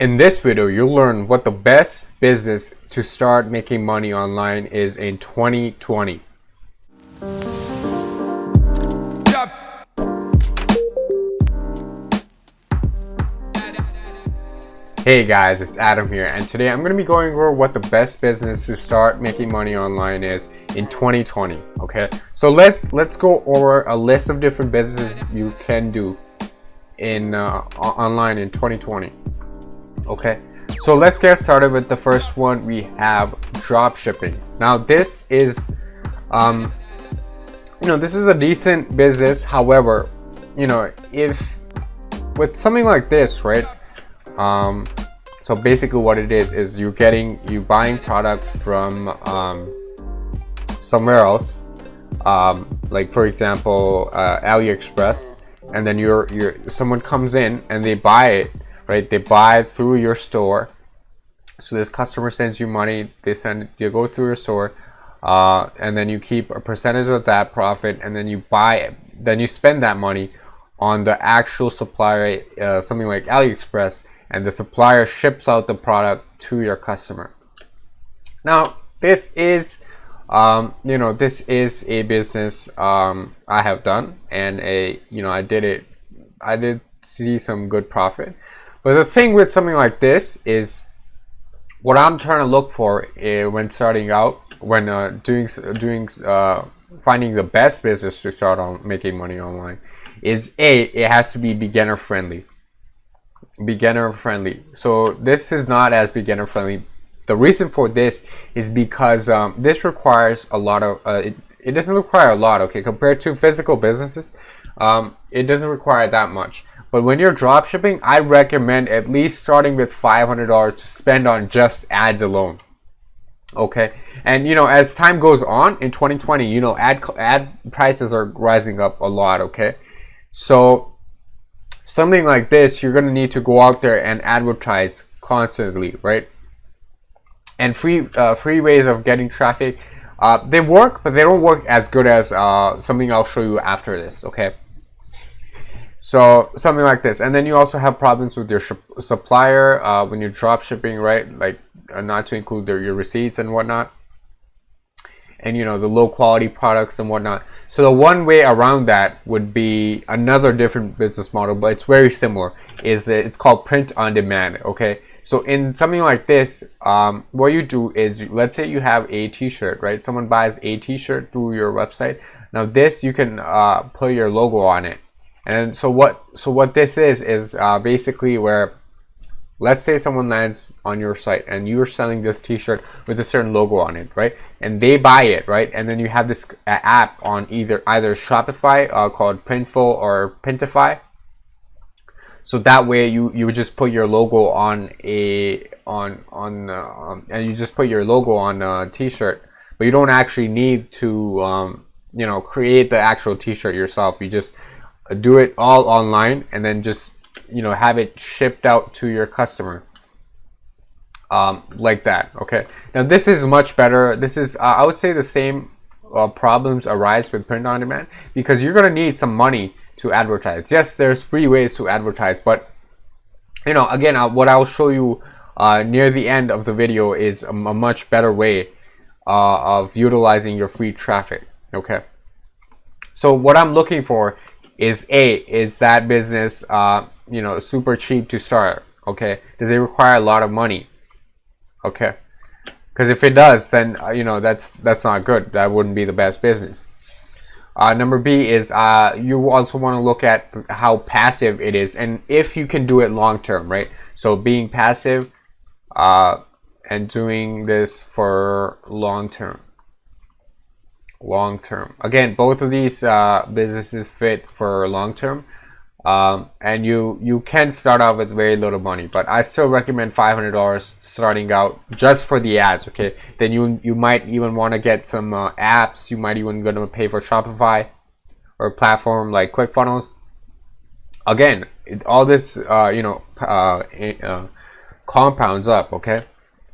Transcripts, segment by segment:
In this video, you'll learn what the best business to start making money online is in 2020. Hey guys, it's Adam here, and today I'm going to be going over what the best business to start making money online is in 2020. Okay, so let's go over a list of different businesses you can do in online in 2020. Okay, so let's get started with the first one. We have drop shipping. Now this is this is a decent business. However, if with something like this, right, so basically what it is you buying product from somewhere else, like for example AliExpress, and then someone comes in and they buy it, right? They buy it through your store. So this customer sends you money, you go through your store, and then you keep a percentage of that profit, and then you buy it, then you spend that money on the actual supplier, something like AliExpress, and the supplier ships out the product to your customer. Now this is this is a business I have done, and I did see some good profit. But the thing with something like this is, what I'm trying to look for when starting out, when finding the best business to start on making money online, is it has to be beginner friendly. So this is not as beginner friendly. The reason for this is because this requires a lot of it doesn't require a lot, okay, compared to physical businesses. It doesn't require that much. But when you're drop shipping, I recommend at least starting with $500 to spend on just ads alone. Okay, and as time goes on in 2020, ad prices are rising up a lot. Okay, so something like this, you're gonna need to go out there and advertise constantly, right? And free ways of getting traffic, they work, but they don't work as good as something I'll show you after this. Okay, so something like this. And then you also have problems with your supplier when you're drop shipping, right? Like not to include your receipts and whatnot, and the low quality products and whatnot. So the one way around that would be another different business model, but it's very similar. It's called print on demand. Okay, so in something like this, what you do is, let's say you have a t-shirt, right? Someone buys a t-shirt through your website. Now this, you can put your logo on it. And so what this is basically where, let's say someone lands on your site and you're selling this t-shirt with a certain logo on it, right? And they buy it, right? And then you have this app on either Shopify called Printful or Printify. So that way you would just put your logo on and you just put your logo on a t-shirt, but you don't actually need to create the actual t-shirt yourself. You just do it all online, and then just have it shipped out to your customer, like that. Okay, now this is much better. This is I would say the same problems arise with print on demand, because you're gonna need some money to advertise. Yes, there's free ways to advertise, but again, what I'll show you near the end of the video is a much better way of utilizing your free traffic. Okay, so what I'm looking for is that business super cheap to start? Okay, does it require a lot of money? Okay, because if it does, then that's not good. That wouldn't be the best business. Number B is you also want to look at how passive it is, and if you can do it long term, right? So being passive and doing this for long term. Again, both of these businesses fit for long term, and you can start out with very little money, but I still recommend $500 starting out just for the ads. Okay, then you might even want to get some apps. You might even gonna pay for Shopify or a platform like ClickFunnels. Again, all this compounds up. Okay,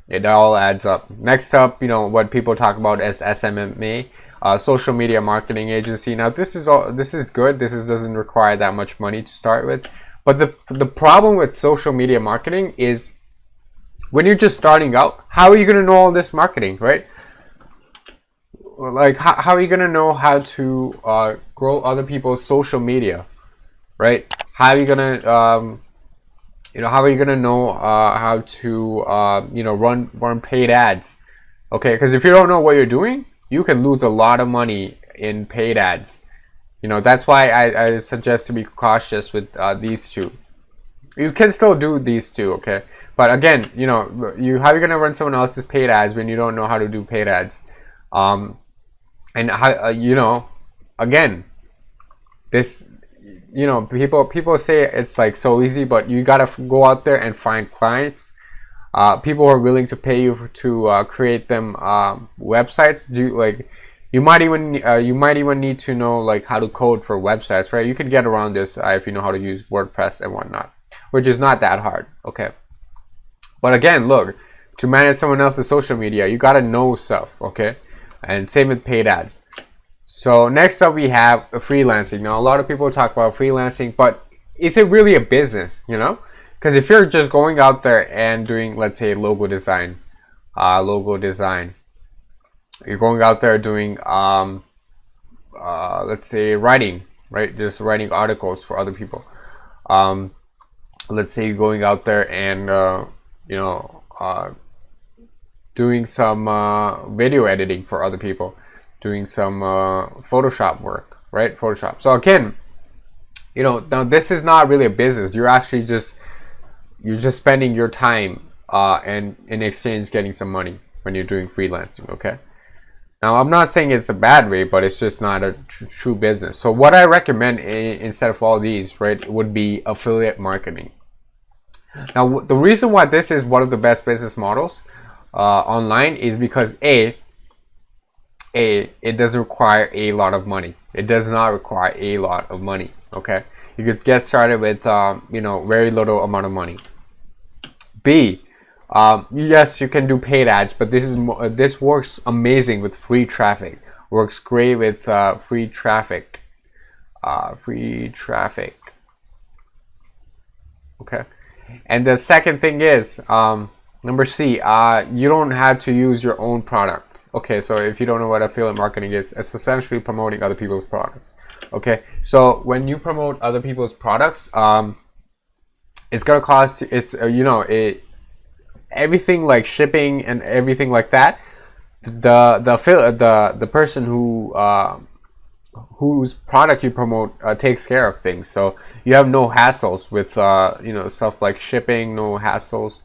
it all adds up. Next up, what people talk about as SMMA, social media marketing agency. Now this is good. This doesn't require that much money to start with, But the problem with social media marketing is when you're just starting out, how are you going to know all this marketing, right? Like, how are you going to know how to grow other people's social media, right? How are you going to, how are you going to know how to, run paid ads? Okay, because if you don't know what you're doing, you can lose a lot of money in paid ads. That's why I suggest to be cautious with these two. You can still do these two, okay? But again, how are you gonna run someone else's paid ads when you don't know how to do paid ads? And how again, this people say it's like so easy, but you gotta go out there and find clients. People are willing to pay you to create them websites. You might even need to know like how to code for websites, right? You can get around this if you know how to use WordPress and whatnot, which is not that hard, okay? But again, look, to manage someone else's social media, you gotta know stuff, okay? And same with paid ads. So next up we have freelancing. Now a lot of people talk about freelancing, but is it really a business, Because if you're just going out there and doing, let's say, logo design, you're going out there doing, let's say, writing, right? Just writing articles for other people. Let's say you're going out there and, doing some video editing for other people, doing some Photoshop work, right? Photoshop. So again, now this is not really a business. You're actually just spending your time and in exchange getting some money when you're doing freelancing, okay? Now I'm not saying it's a bad way, but it's just not a true business. So what I recommend instead of all these, right, would be affiliate marketing. Now the reason why this is one of the best business models online is because it doesn't require a lot of money. It does not require a lot of money, okay? You could get started with very little amount of money. B, yes, you can do paid ads, but this works amazing with free traffic. Works great with free traffic. Okay. And the second thing is number C. You don't have to use your own product. Okay, so if you don't know what affiliate marketing is, it's essentially promoting other people's products. Okay, so when you promote other people's products, it's gonna cost. Everything like shipping and everything like that. The person whose product you promote takes care of things. So you have no hassles with stuff like shipping, no hassles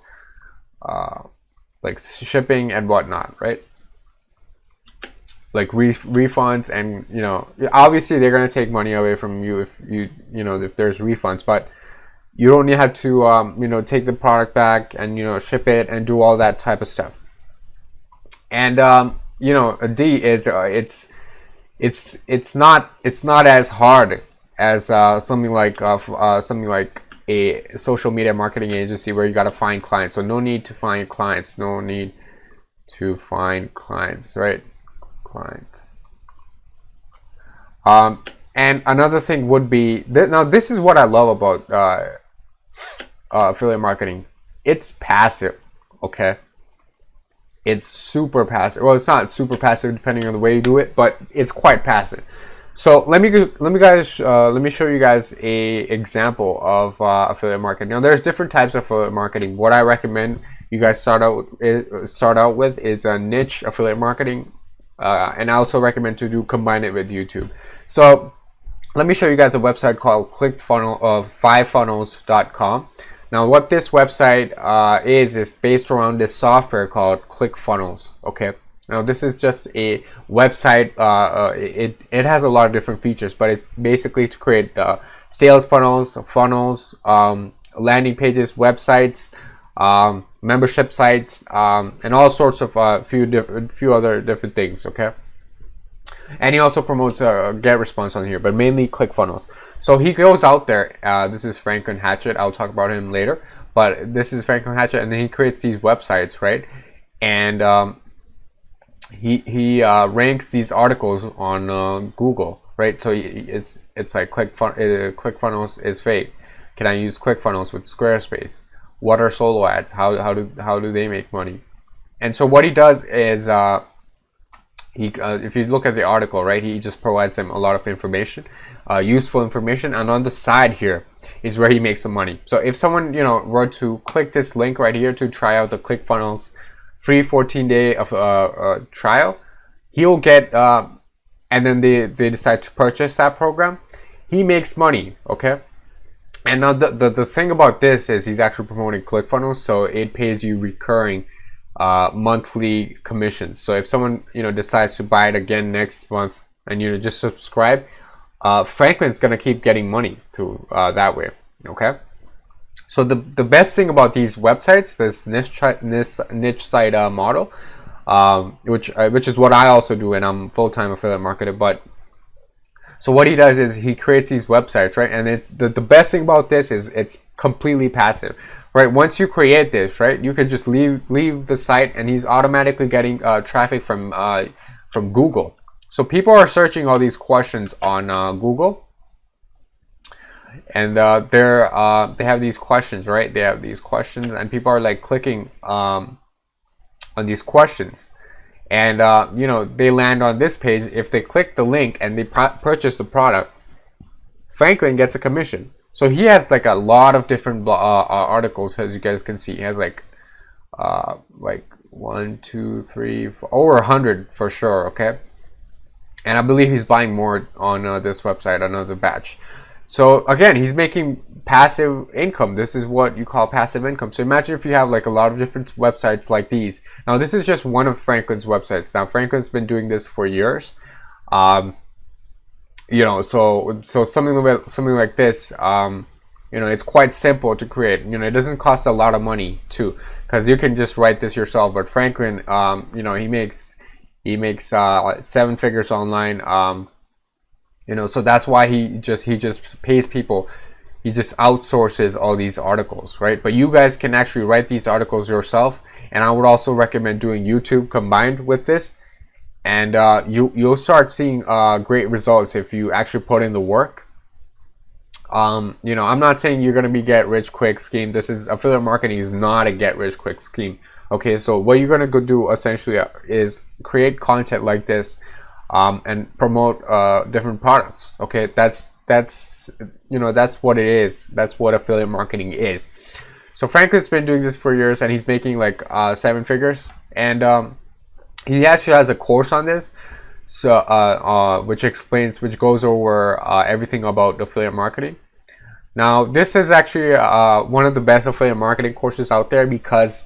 like shipping and whatnot, right? Like refunds, and obviously they're gonna take money away from you if there's refunds, but you don't have to take the product back and ship it and do all that type of stuff. And D is it's not as hard as something like a social media marketing agency where you got to find clients. So no need to find clients, right? Clients. And another thing would be now this is what I love about affiliate marketing. It's passive, okay? It's super passive. Well, it's not super passive depending on the way you do it, but it's quite passive. So let me show you guys a example of affiliate marketing. Now there's different types of affiliate marketing. What I recommend you guys start out with is a niche affiliate marketing. And I also recommend to combine it with YouTube. So let me show you guys a website called fivefunnels.com. Now what this website is based around this software called ClickFunnels. Okay. Now this is just a website. It has a lot of different features, but it's basically to create sales funnels, landing pages, websites, membership sites, and all sorts of few other different things. Okay, and he also promotes GetResponse on here, but mainly ClickFunnels. So he goes out there. This is Franklin Hatchett. I'll talk about him later, but this is Franklin Hatchett, and then he creates these websites, right? And he ranks these articles on Google, right? So it's like ClickFunnels is fake. Can I use ClickFunnels with Squarespace? What are solo ads? How do they make money? And so what he does is if you look at the article, right, he just provides them a lot of information, useful information, and on the side here is where he makes the money. So if someone, you know, were to click this link right here to try out the ClickFunnels free 14-day of trial, he'll get and then they decide to purchase that program, he makes money. Okay, and now the thing about this is he's actually promoting ClickFunnels, so it pays you recurring monthly commissions. So if someone, you know, decides to buy it again next month and, you know, just subscribe, Franklin's gonna keep getting money to that way. Okay, so the best thing about these websites, this niche site model, which is what I also do, and I'm full-time affiliate marketer. But so what he does is he creates these websites, right? And it's the best thing about this is it's completely passive, right? Once you create this, right, you can just leave the site, and he's automatically getting traffic from Google. So people are searching all these questions on Google, and they have these questions, right? They have these questions, and people are like clicking on these questions, and you know, they land on this page. If they click the link and they purchase the product, Franklin gets a commission. So he has like a lot of different articles, as you guys can see. He has like 1, 2, 3, 4, over 100 for sure. Okay, and I believe he's buying more on this website, another batch. So again, he's making passive income. This is what you call passive income. So imagine if you have like a lot of different websites like these. Now this is just one of Franklin's websites. Now Franklin's been doing this for years. You know, so something like this, you know, it's quite simple to create. You know, it doesn't cost a lot of money too, because you can just write this yourself. But Franklin, you know, he makes 7 figures online. You know, so that's why he just pays people. He just outsources all these articles, right? But you guys can actually write these articles yourself, and I would also recommend doing YouTube combined with this, and you'll start seeing great results if you actually put in the work. You know, I'm not saying you're gonna be get rich quick scheme. This is affiliate marketing is not a get rich quick scheme. Okay, so what you're gonna go do essentially is create content like this, and promote different products. Okay, that's you know, that's what it is. That's what affiliate marketing is. So Franklin's been doing this for years, and he's making like 7 figures, and he actually has a course on this, so which goes over everything about affiliate marketing. Now this is actually one of the best affiliate marketing courses out there, because,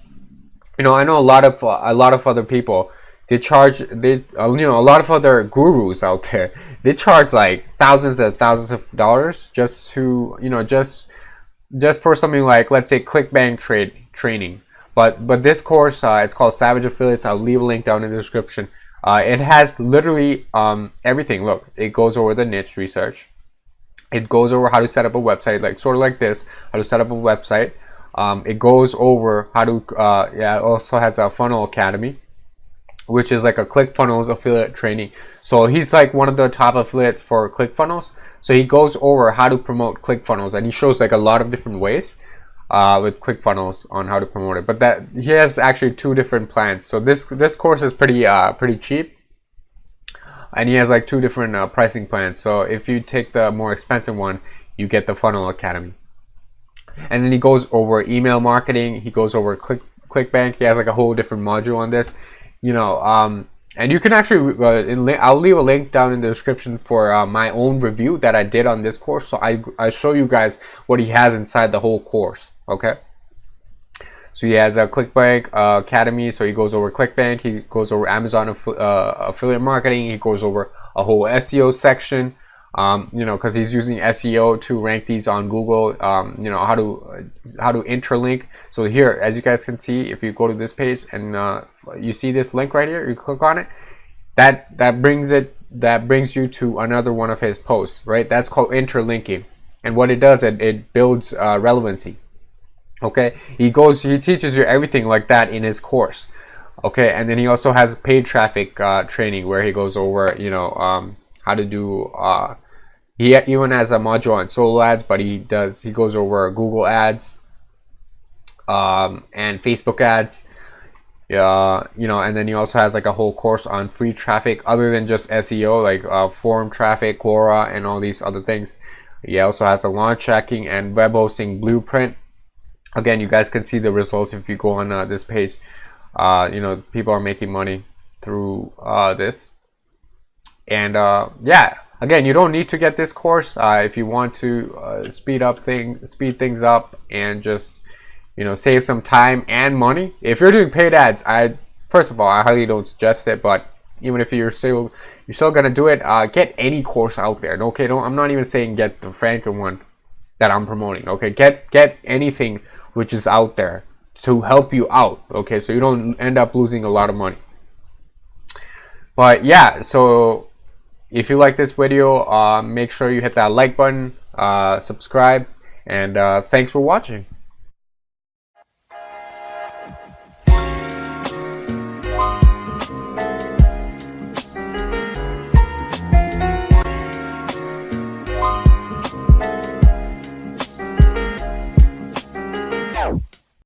you know, I know a lot of other people, they charge, you know, a lot of other gurus out there, they charge like thousands and thousands of dollars just to, you know, just for something like, let's say, ClickBank training. But this course, it's called Savage Affiliates. I'll leave a link down in the description. It has literally everything. Look, it goes over the niche research. It goes over how to set up a website, like sort of like this, how to set up a website. It goes over how to, yeah, it also has a funnel academy, which is like a ClickFunnels affiliate training. So he's like one of the top affiliates for ClickFunnels. So he goes over how to promote ClickFunnels, and he shows like a lot of different ways with ClickFunnels on how to promote it. But that he has actually 2 different plans. So this course is pretty cheap, and he has like 2 different pricing plans. So if you take the more expensive one, you get the Funnel Academy. And then he goes over email marketing. He goes over ClickBank. He has like a whole different module on this. You know, and you can actually, I'll leave a link down in the description for my own review that I did on this course. So I show you guys what he has inside the whole course. Okay. So he has a ClickBank Academy. So he goes over ClickBank. He goes over Amazon affiliate marketing. He goes over a whole SEO section. You know, because he's using SEO to rank these on Google. You know, how to interlink. So here, as you guys can see, if you go to this page and you see this link right here, you click on it, that brings you to another one of his posts, right? That's called interlinking, and what it does, it builds relevancy. Okay, he teaches you everything like that in his course. Okay, and then he also has paid traffic training, where he goes over, you know, how to do. He even has a module on solo ads, but he goes over Google ads, and Facebook ads. And then he also has like a whole course on free traffic other than just SEO, like forum traffic, Quora, and all these other things. He also has a launch tracking and web hosting blueprint. Again, you guys can see the results if you go on this page. People are making money through this. And again, you don't need to get this course if you want to speed things up and just save some time and money. If you're doing paid ads, first of all, I highly don't suggest it. But even if you're still gonna do it, get any course out there. Okay, I'm not even saying get the Franklin one that I'm promoting. Okay, get anything which is out there to help you out. Okay, so you don't end up losing a lot of money. But yeah, so if you like this video, make sure you hit that like button, subscribe, and thanks for watching.